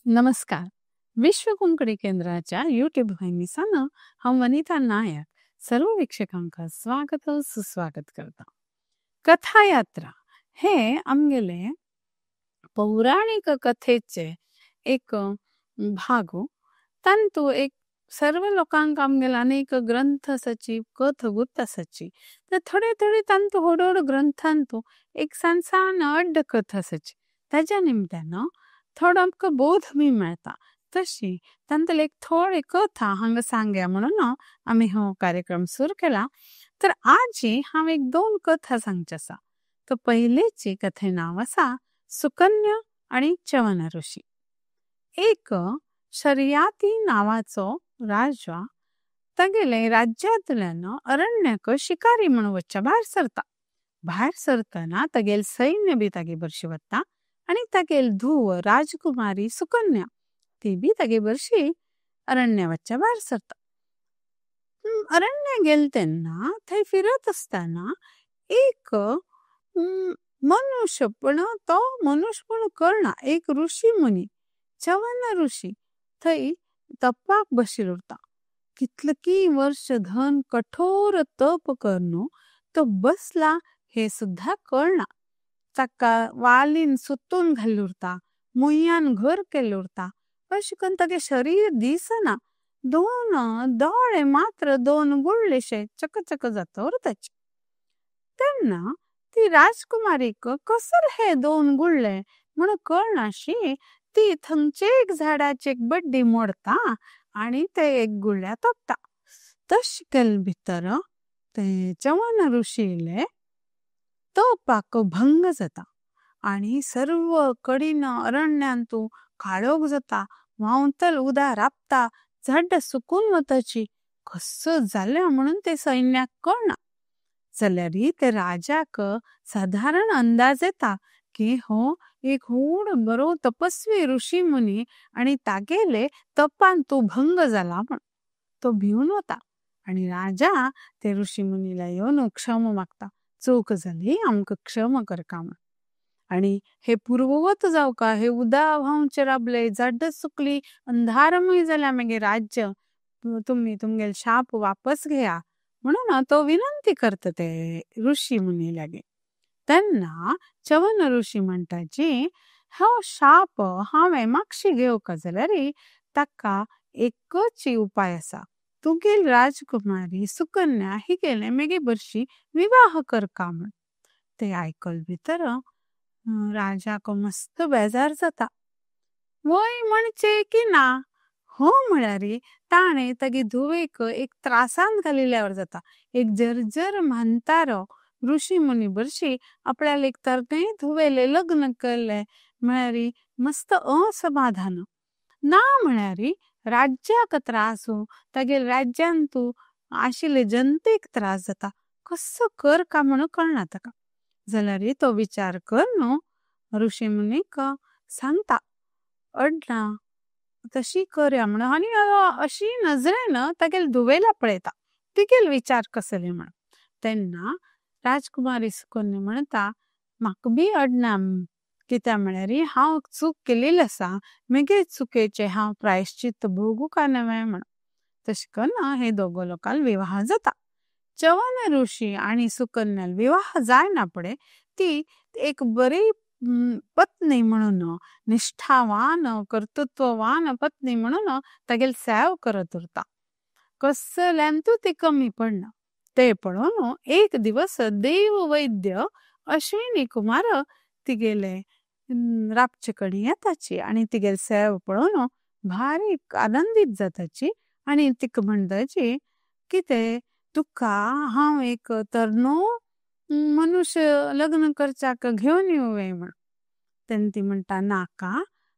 नमस्कार. विश्व कुंकडी केंद्राच्या यूट्यूब वाहिनीसान हांव वनिता नायक सर्व वीक्षकांका स्वागत व सुस्वागत करता. कथा यात्रा हे आमगेले पौराणिक कथेचे एक भाग तांतू एक सर्व लोकांक आमगेले अनेक ग्रंथ आसाची कथ गुत आसाची तर थोडे थोडे तांतू होड ग्रंथांतू एक सान अड्ड कथ आसाची ताज्या निमत्यान थोडो आमका बोध बी मेळता. तशी तांतले एक थोडी कथा हांगा सांगया म्हणून आम्ही हो कार्यक्रम सुरू केला. तर आजी हांव एक दोन कथा सांगचे आसा. तर पहिलेची कथे नाव आसा सुकन्या आणि च्यवन ऋषी. एक शर्याती नावाचो राजा तागेले राज्यांतल्यान अरण्याक शिकारी म्हणून वच्चा भायर सरता. भायर सरतना तागेल सैन्य बी तागे बरशी वता आणि तागेल धूव राजकुमारी सुकन्या ती बी तागे बरशी अरण्या वच्चा भायर सरता. अरण्या गेल तेन्ना थंय फिरत असताना एक मनुष्य पण तो मनुष्य पण करना एक ऋषी मुनी च्यवन ऋषी थंय तपाक बशिल्लो उरता. कितलकी वर्ष धन कठोर तप करून तो बसला हे सुद्धा कळना. ताका वालीन सुतून घाल्ली उरता, मुय्यान घर केल्ले उरता. अशें करून तागे शरीर दिसना. दोन दोळे मात्र दोन गुळ्ळेशे चकचक जाता उरताचे. तेन्ना ती राजकुमारीक कसर हे दोन गुळ्ळे म्हणून कळनाशी ती थंगचे एक झाडाची एक बड्डी मोडता आणि ते एक गुळ्या तोपता. तश केल भितर ते च्यवन ऋषी इले तोपाक भंग जाता आणि सर्व कडीन अरण्यांतू काळोख जाता. वावतल उदा रापता, झाड सुकून वताची. कसो जाल्या म्हणून ते सैन्याक कळना. जाल्यार ते राजाक साधारण अंदाज येता की हो एक हूड बरो तपस्वी ऋषी मुनी आणि तागेले तपान तो भंग जाला म्हण. तो भिवून वता आणि राजा ते ऋषी मुनीला येऊन क्षम मागता. चूक जाली, आमकां क्षम करका म्हण. आणि हे पूर्ववत जावका, हे उदा व्हांवचे राबले, झाड सुकली, अंधारमय जाल्या मगे राज्य, तुम्ही तुमगेल शाप वापस घेया म्हणून तो विनंती करता ते ऋषी मुनी लागे. तेन्ना च्यवन ऋषी म्हणटा जी हो शाप हांवें मागशी घेवका जाल्यार ताका एकच उपाय आसा. तुगेल राजकुमारी सुकन्या हिगेले मेगे बरशी विवाह करका म्हण. ते आयकल भितर राजाक मस्त बेजार जाता. वय म्हणचे की ना हो म्हळ्यार ताणे तागे धुवेक एक त्रासांत घालिल्ल्यावर जाता. एक जर्जर म्हानतारो ऋषी मुनी बरशी आपल्याला एक तरणे धुवेले लग्न केले म्हळ्यार मस्त असमाधान. ना म्हळ्यार राज्याक त्रास तागेल राज्यांतू आशिल्ले जनतेक त्रास जाता. कसो करका म्हणून कळना ताका. जाल्यार तो विचार करून ऋषी मुनीक सांगता अड्डा तशी करया म्हणून. आणि अशी नजरेन तागेल धुवेला पळयता तिगेल विचार कसले म्हण. तेन्ना राजकुमारी सुकन्या म्हणता म्हाका बी अडना कित्या म्हळ्यार हांव चूक केलेली आसा, मगे चुकेचे हांव प्रायश्चित्त भोगू का नवे म्हण. तशें करून हे दोगो लोकांक विवाह जाता. च्यवन ऋषी आणि सुकन्याल विवाह जायना पडे ती एक बरी पत्नी म्हणून, निष्ठावान कर्तृत्ववान पत्नी म्हणून तागेल सेव करत उरता. कसल्यांतू ती कमी पडना. ते पळोवन एक दिवस देव वैद्य अश्विनी कुमार तिगेले रापचे कडी येताची आणि तिगेल सेव पळोवन भारी आनंदित जाताची. आणि तिका म्हणटाची कितें तुका हांव एक तरनो मनुष्य लग्न करच्याक घेवन येवं म्हण. तेन्ना ती म्हणटा नाका,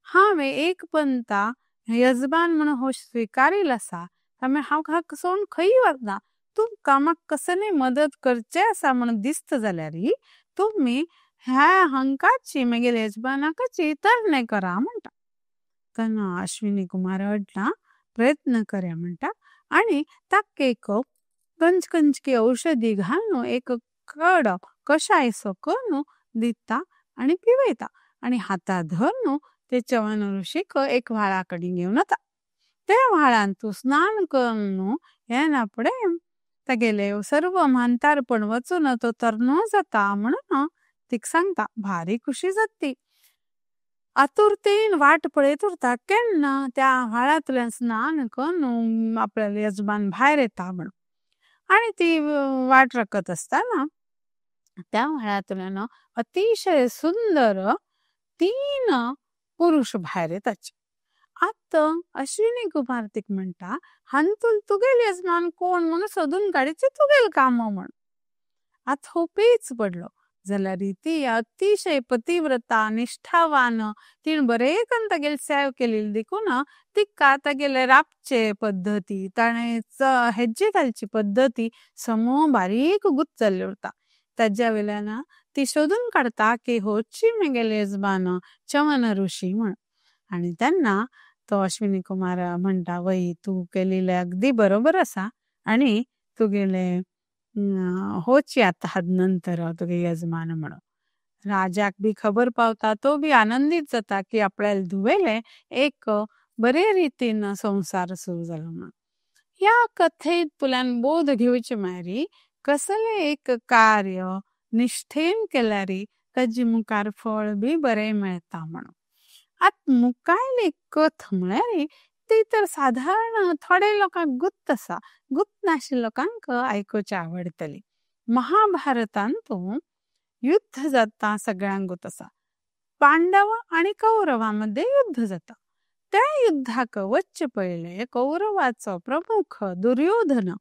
हांवें एक पंता यजमान म्हणून हो स्विकारिल्लो आसा. त्यामुळे हांव सोडून खंय वचना. तुमकां म्हाका कसले मदत करचे आसा म्हणून दिसता जाल्यार तुमी ह्या हांकाची मागीर यजमानाकाची तरणे करा म्हणटा. तेन्ना अश्विनी कुमार अडला प्रयत्न करया म्हणटा आणि ताका एक कंचकी औषधी घालून एक कडो कषाय सो करून दिता आणि पिवयता. आणि हाता धरून ते चवन ऋषीक एक व्हाळा कडेन घेवन वता. ते व्हाळान तू स्नान करून येना पडे तेगेले सर्व म्हानतारपण वचून तो तरनो जाता म्हणून तिक सांगता. भारी खुशी जाती. आतुरतेन वाट पळयत उरता केन्ना त्या व्हाळांतल्यान स्नान करून आपल्या यजमान भायर येता म्हणून. आणि ती वाट राखत असताना त्या व्हाळांतल्यान अतिशय सुंदर 3 पुरुष भायर येताचे. आत अश्विनी कुमार तिक म्हणटा, हांतून तुगेल यजमान कोण म्हणून सोदून काडीचे तुगेल काम म्हण. आत हो पेच पडलो जाल्यार ती अतिशय पतिव्रता निष्ठावान तीन बरेकन तागेली सेव केलेली देखून तिका तागेले रापचे पद्धती ताणे हेज्जे घालची पद्धती समो बारीक गुत जाल्ले उरता. ताज्या वेल्यान ती सोदून काडता की होची मेगेले यजमान चवन ऋषी म्हण. आणि तेन्ना तो अश्विनी कुमार म्हणटा, वय तू केलेले अगदी बरोबर आसा आणि तुगेले होची आता हाद नंतर तुगे यजमान म्हणून. राजाक बी खबर पावता, तो बी आनंदित जाता की आपल्याला धुवेले एक बरे रितीन संसार सुरू जालो म्हणून. या कथेत तुल्यान बोध घेवचे म्हळ्यार कसले एक कार्य निष्ठेन केल्यारी ताजी मुखार फळ बी बरे मेळता म्हणून. आत मुखायली कथ म्हळ्यार ती तर साधारण थोडे लोकांक गुप्त आसा. गुप्त नाशिल्ले लोकांक आयकुची आवडटली. महाभारतान तो युद्ध जाता सगळ्यांक गुप्त आसा. पांडव आणि कौरवांमध्ये युद्ध जाता. त्या युद्धाक वच्चे पयले कौरवाचो प्रमुख दुर्योधन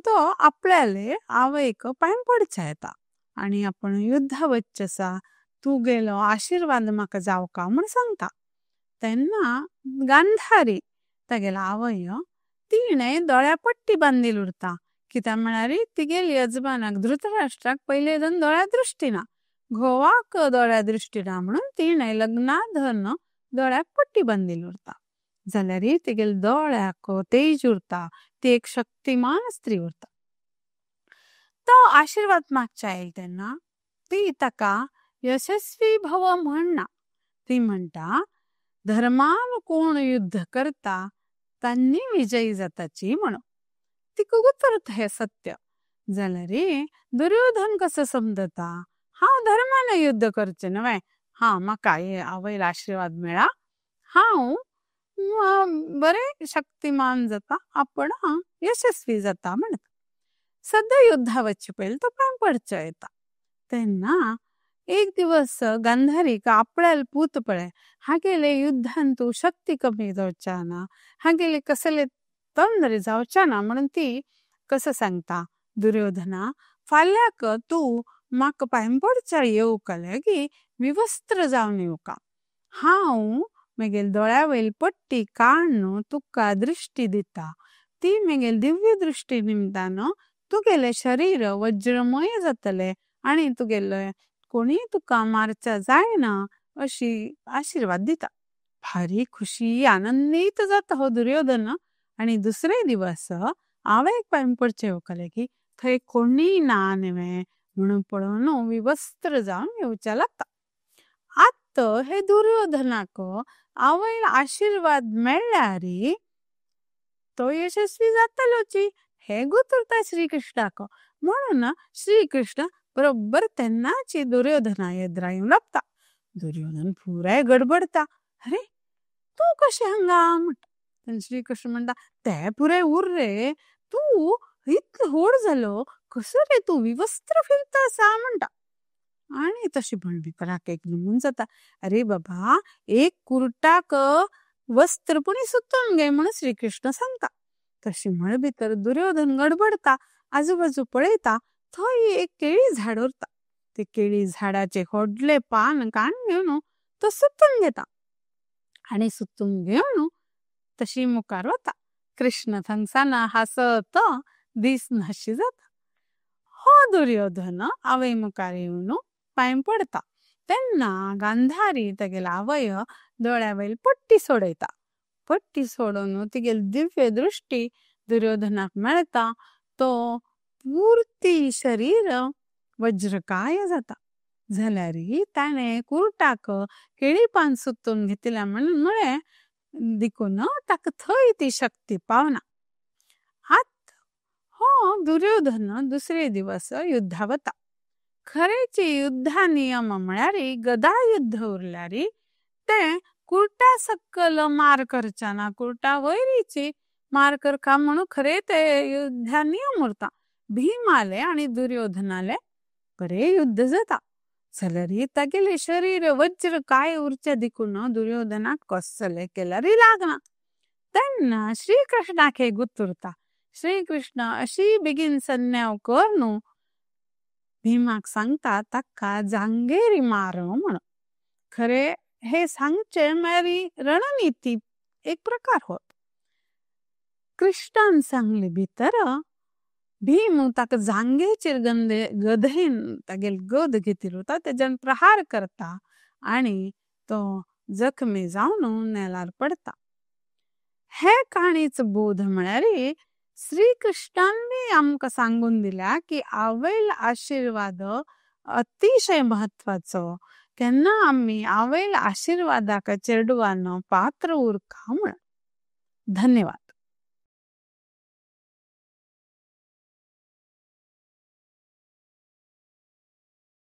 तो आपल्याले आवयक पांय पडचा येता आणि आपण युद्धा वच्चे आसा, तू गेलो आशीर्वाद म्हाका जावका म्हण सांगता. तेन्ना गांधारी तागेला आवय तिणे दोळ्या पट्टी बांदिली उरता. कित्याक म्हळ्यार तिगेली यजमानाक धृतराष्ट्राक पयले दोळ्या दृष्टी ना, घोवाक दोळ्या दृष्टी ना म्हणून तिणे लग्नाधन दोळ्याक पट्टी बांदिली उरता. जाल्यार तिगेले दोळ्याक तेज उरता. ती एक शक्तिमान स्त्री उरता. तो आशीर्वाद मागच्या येईल तेन्ना ती ताका यशस्वी भव म्हणना. ती म्हणटा, धर्मान कोण युद्ध करता तांनी विजयी जाताची म्हणून. ती कुगुतर हे सत्य. जाल्यार दुर्योधन कसं समजता, हांव धर्मान युद्ध करचे नव्हे, म्हाका आवयला आशीर्वाद मेळा, हांव बरे शक्तिमान जाता, आपण यशस्वी जाता म्हणत. सद्या युद्धा वच्चे पयले तो पांय पडचो येता. तेन्ना एक दिवस गांधारीक आपल्याला पूत पळे, हागेले युद्धान तू शक्ती कमी जावच्या ना, हागेले कसले तंद्रे जावच्या ना म्हणून ती कसं सांगता दुर्योधना, फाल्याक तू म्हाका पांय पडच्या येवका लागी विवस्त्र जावन येवका. हांव मेगेल दोळ्या वयली पट्टी काडून तुका दृष्टी दिता. ती मेगेल दिव्य दृष्टी निमतान तुगेले शरीर वज्रमय जातले आणि तुगेले कोणी तुका मारचा जायना अशी आशीर्वाद दिता. भारी खुशी आनंदित जाता हो दुर्योधन. आणि दुसरे दिवस आवयक पांय पडचे येवका लागी थंय कोणी ना नेवे म्हणून पळोवन विवस्त्र जावन येवच्या लागता. आत हे दुर्योधनाक आवयला आशीर्वाद मेळ्ळ्यार तो यशस्वी जातलोची हे गुतुरता श्रीकृष्णाक. म्हणून श्रीकृष्ण बरोबर तेन्नाची दुर्योधना येद्रा येवन लागता. दुर्योधन पुराय गडबडता, अरे तू कशें हांगा म्हणटा. श्रीकृष्ण म्हणटा, ते पुराय उर रे, तू इतलो व्हड जालो कसो रे तू विवस्त्र फिरता असा म्हणटा. आणि तशी भणभितराक एक नमून जाता, अरे बाबा एक कुर्टाक वस्त्र पुणी सुतून घे म्हणून श्रीकृष्ण सांगता. तशी म्हळ भितर दुर्योधन गडबडता, आजूबाजू पळयता, थंय एक केळी झाड उरता. ते केळी झाडाचे व्हडले पान काडून घेवन तो सुतून घेता आणि सुतून घेवन तशी मुखार वता. कृष्ण थंगसाना हासत दीस नाशी जाता. हो दुर्योधन आवय मुखार येवन पांय पडता. तेन्ना गांधारी तागेला आवय दोळ्या वयली पट्टी सोडयता. पट्टी सोडून तिगेली दिव्य दृष्टी दुर्योधनाक मेळता. तो पूर्ती शरीर वज्रकाय जाता. जाल्यारी ताणे कुर्टाक केळी पान सुत्तून घेतल्या मुळे देखून ताका थंय ती शक्ती पावना. आत हो दुर्योधन दुसरे दिवस युद्धा वता. खरेची युद्धा नियम म्हळ्यार गदा युद्ध उरल्यारी ते कुर्टा सक्कल मार करच्याना, कुर्टा वैरीची मार करका म्हणून खरे ते युद्धा नियम उरता. भीमाले आणि दुर्योधनाले बरे युद्ध जाता. जाल्यार तागेले शरीर वज्र काय उरचे देखून दुर्योधनाक कसले केल्यारी लागना. तेन्ना श्रीकृष्णाक हे गुर्तुरता. श्रीकृष्ण अशी बेगीन सन्याव कर न्हू भीमाक सांगता ताका जांगेरी मार म्हणून. खरे हे सांगचे मेरी रणनीती एक प्रकार होत. कृष्णान सांगले भितर भीम ताका जांगेचेर गदेन तागेल गद घेतिल्लो तेज्यान प्रहार करता आणि तो जखमी जावन नेलार पडता. हे काणीच बोध म्हळ्यार श्रीकृष्णांनी आमकां सांगून दिल्या की आवयल आशीर्वाद अतिशय महत्वाचो. केन्ना आम्ही आवयल आशीर्वादाक चेडवान पात्र उरका म्हणून. धन्यवाद.